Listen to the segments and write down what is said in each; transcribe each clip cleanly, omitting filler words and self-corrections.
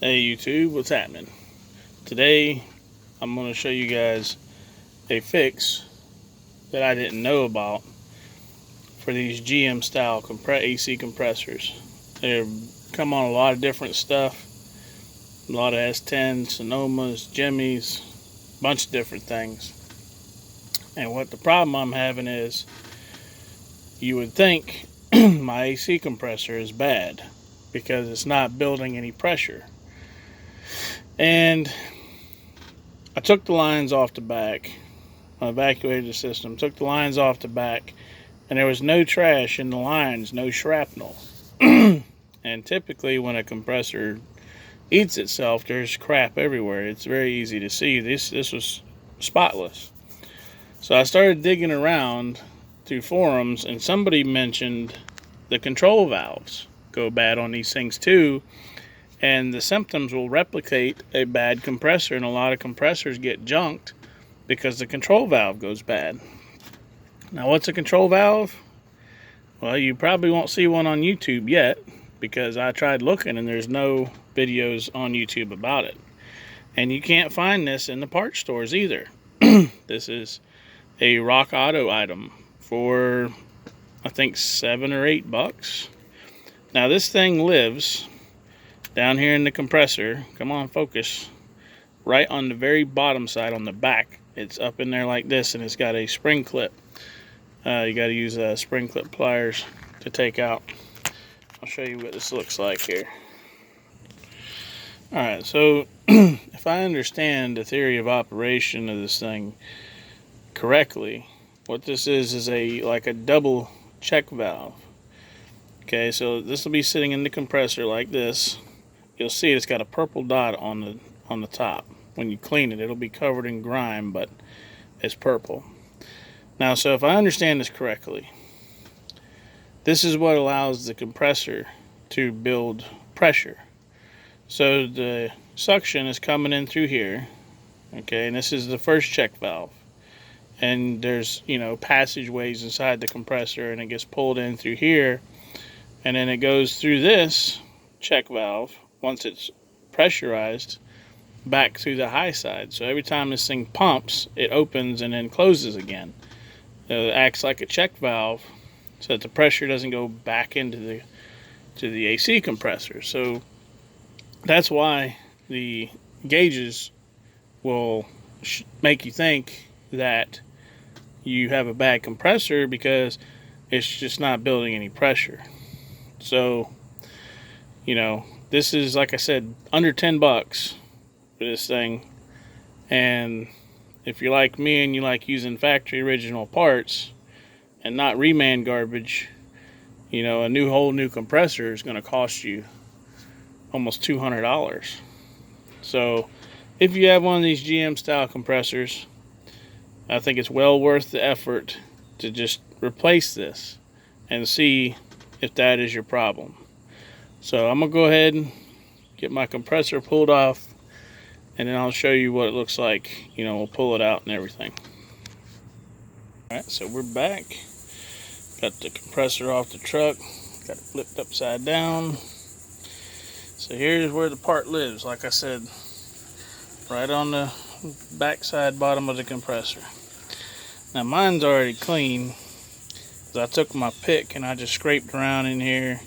Hey YouTube, what's happening? Today I'm going to show you guys a fix that I didn't know about for these GM style AC compressors. They come on a lot of different stuff, a lot of S10s, Sonomas, Jimmys, a bunch of different things. And what the problem I'm having is, you would think my AC compressor is bad because it's not building any pressure. And I took the lines off the back. I evacuated the system, took the lines off the back, and there was no trash in the lines, no shrapnel. And typically when a compressor eats itself, there's crap everywhere. It's very easy to see. This was spotless. So I started digging around through forums, and somebody mentioned the control valves go bad on these things too, and the symptoms will replicate a bad compressor, and a lot of compressors get junked because the control valve goes bad. Now, what's a control valve? Well, you probably won't see one on YouTube yet because I tried looking and there's no videos on YouTube about it. And you can't find this in the parts stores either. This is a Rock Auto item for, I think, $7 or $8. Now, this thing lives down here in the compressor. Come on, focus. Right on the very bottom side on the back. It's up in there like this, and it's got a spring clip. You got to use spring clip pliers to take out. I'll show you what this looks like here. Alright, so if I understand the theory of operation of this thing correctly, what this is like a double check valve. Okay, so this will be sitting in the compressor like this. You'll see it's got a purple dot on the top. When you clean it, it'll be covered in grime, but it's purple. Now, so if I understand this correctly, this is what allows the compressor to build pressure. So the suction is coming in through here, okay, and this is the first check valve. And there's, passageways inside the compressor, and it gets pulled in through here, and then it goes through this check valve once it's pressurized back through the high side. So every time this thing pumps, it opens and then closes again. It acts like a check valve so that the pressure doesn't go back into the AC compressor. So that's why the gauges will make you think that you have a bad compressor because it's just not building any pressure. So, this is, like I said, under $10 for this thing. And if you're like me and you like using factory original parts and not reman garbage, a whole new compressor is going to cost you almost $200. So if you have one of these GM style compressors, I think it's well worth the effort to just replace this and see if that is your problem. So I'm going to go ahead and get my compressor pulled off, and then I'll show you what it looks like. We'll pull it out and everything. Alright, so we're back. Got the compressor off the truck. Got it flipped upside down. So here's where the part lives. Like I said, right on the backside bottom of the compressor. Now mine's already clean. I took my pick and I just scraped around in here.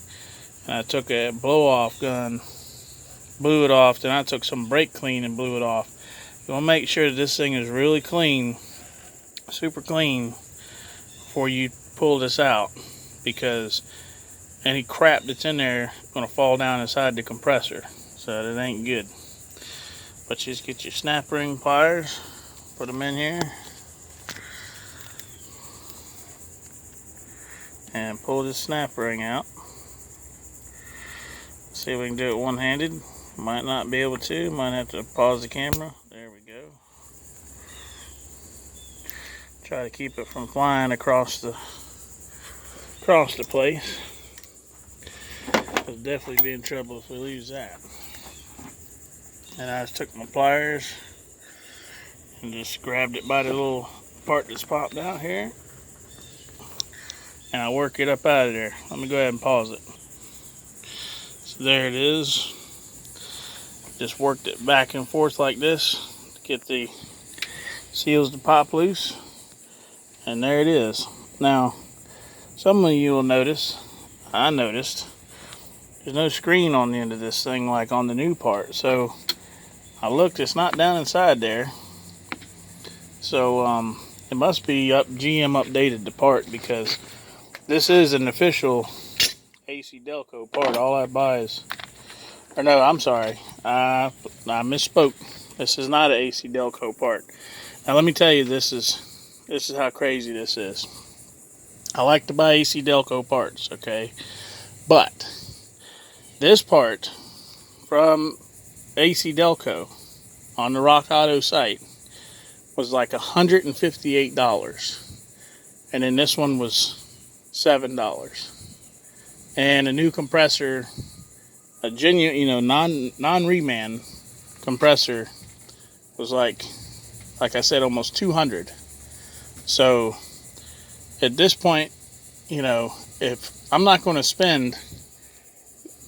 And I took a blow-off gun, blew it off. Then I took some brake clean and blew it off. You want to make sure that this thing is really clean, super clean, before you pull this out, because any crap that's in there is going to fall down inside the compressor. So that ain't good. But you just get your snap ring pliers, put them in here, and pull this snap ring out. See if we can do it one-handed. Might not be able to. Might have to pause the camera. There we go. Try to keep it from flying across the place. We'll definitely be in trouble if we lose that. And I just took my pliers and just grabbed it by the little part that's popped out here. And I work it up out of there. Let me go ahead and pause it. So there it is. Just worked it back and forth like this to get the seals to pop loose. And there it is. Now, some of you will notice, I noticed, there's no screen on the end of this thing like on the new part. So I looked, it's not down inside there. So it must be GM updated the part, because this is an official AC Delco part. All I buy is, or no, I'm sorry, I misspoke. This is not an AC Delco part. Now let me tell you, this is how crazy this is. I like to buy AC Delco parts, okay? But this part from AC Delco on the Rock Auto site was like $158. And then this one was $7. And a new compressor, a genuine, non-reman compressor was like I said, almost 200. So at this point, if I'm not going to spend,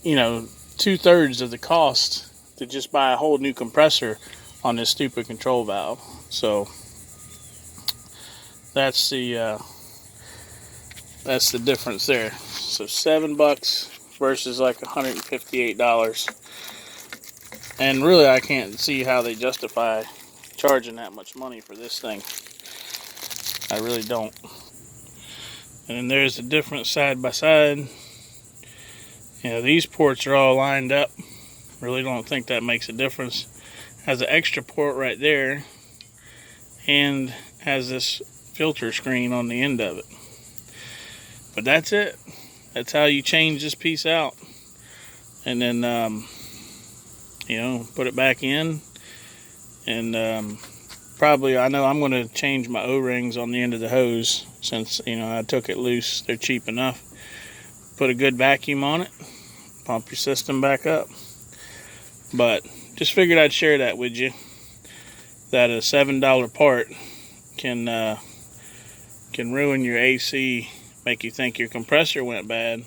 2/3 of the cost to just buy a whole new compressor on this stupid control valve. So that's the difference there. So $7 versus like $158. And really, I can't see how they justify charging that much money for this thing. I really don't. And then there's the difference side by side. These ports are all lined up. Really don't think that makes a difference. Has an extra port right there, and has this filter screen on the end of it. But that's it. That's how you change this piece out. And then, put it back in. And probably, I know I'm going to change my O-rings on the end of the hose, since, I took it loose. They're cheap enough. Put a good vacuum on it. Pump your system back up. But just figured I'd share that with you. That a $7 part can ruin your AC, make you think your compressor went bad,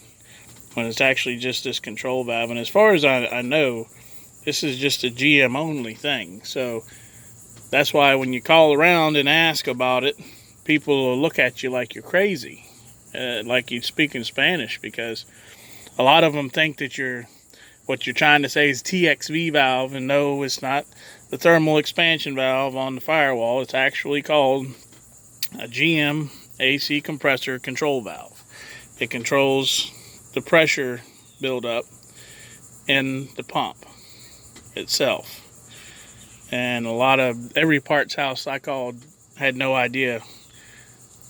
when it's actually just this control valve. And as far as I know, this is just a GM only thing. So that's why when you call around and ask about it, people will look at you like you're crazy, like you speak in Spanish, because a lot of them think that what you're trying to say is TXV valve, and no, it's not the thermal expansion valve on the firewall. It's actually called a GM AC compressor control valve. It controls the pressure buildup in the pump itself. And every parts house I called had no idea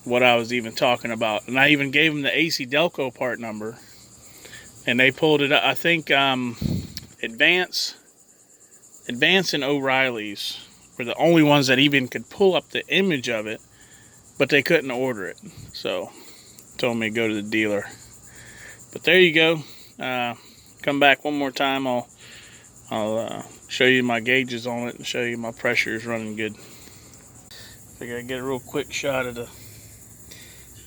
what I was even talking about. And I even gave them the AC Delco part number, and they pulled it up. I think Advance and O'Reilly's were the only ones that even could pull up the image of it, but they couldn't order it. So told me to go to the dealer. But there you go. Come back one more time. I'll show you my gauges on it and show you my pressure is running good. Figure I'd get a real quick shot of the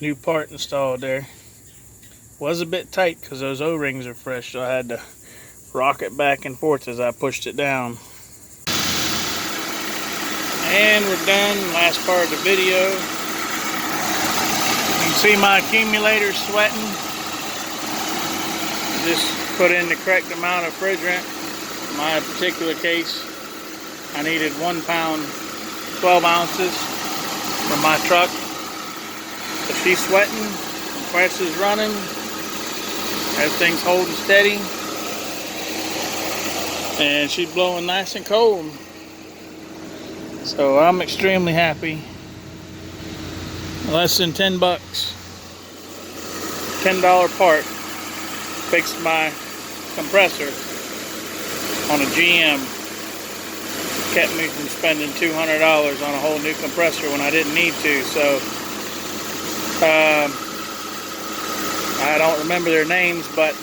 new part installed there. Was a bit tight because those O-rings are fresh, so I had to rock it back and forth as I pushed it down. And we're done. Last part of the video. You can see my accumulator sweating. Just put in the correct amount of refrigerant. In my particular case, I needed 1 pound, 12 ounces for my truck. So she's sweating, compressor's running, everything's holding steady, and she's blowing nice and cold. So I'm extremely happy. Less than $10. $10 part fixed my compressor on a GM. Kept me from spending $200 on a whole new compressor when I didn't need to. So I don't remember their names, but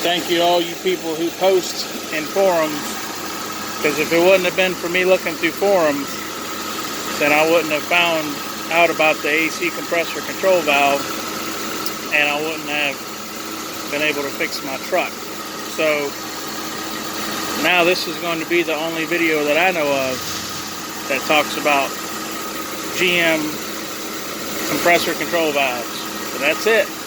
thank you to all you people who post in forums, because if it wouldn't have been for me looking through forums, then I wouldn't have found out about the AC compressor control valve, and I wouldn't have been able to fix my truck. So now now this is going to be the only video that I know of that talks about GM compressor control valves. So that's it.